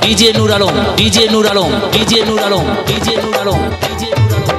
DJ নূর Alam, DJ নূর Alam, DJ নূর Alam, DJ নূর Alam, DJ নূর Alam.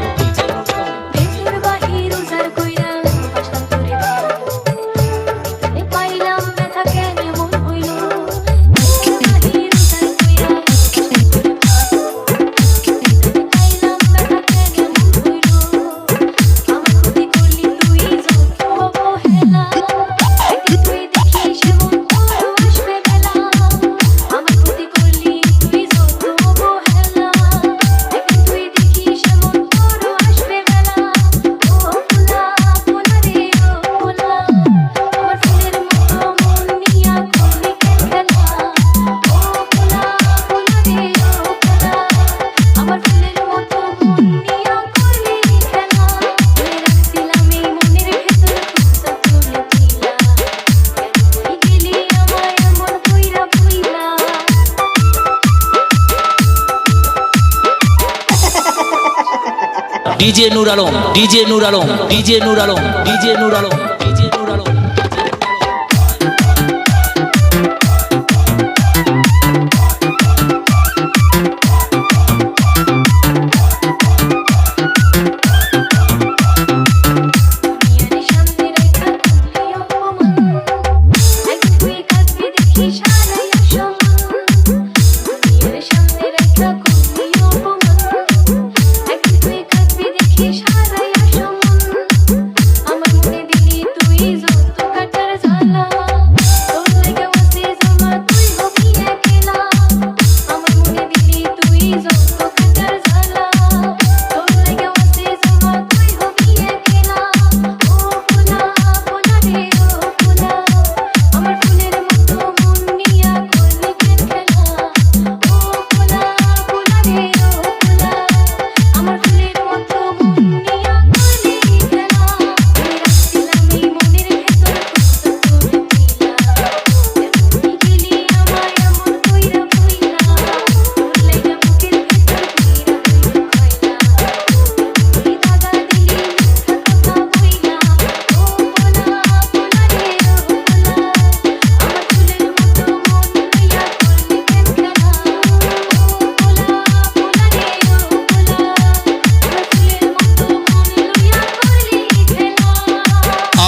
DJ নূর Alam, DJ নূর Alam, DJ নূর Alam, DJ নূর Alam, DJ নূর আলম।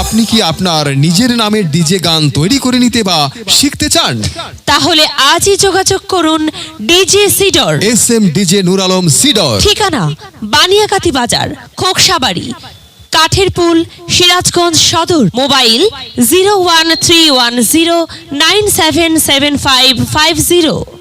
আপনি কি আপনার নিজের নামের ডিজে গান তৈরি করে নিতে বা শিখতে চান? তাহলে আজই যোগাযোগ করুন ডিজে সিডর, SM ডিজে নূর আলম সিডর। ঠিকানা বানিয়াকাতি বাজার, খোকসাবাড়ি, কাঠের পুল, সিরাজগঞ্জ সদর। মোবাইল 013109775550।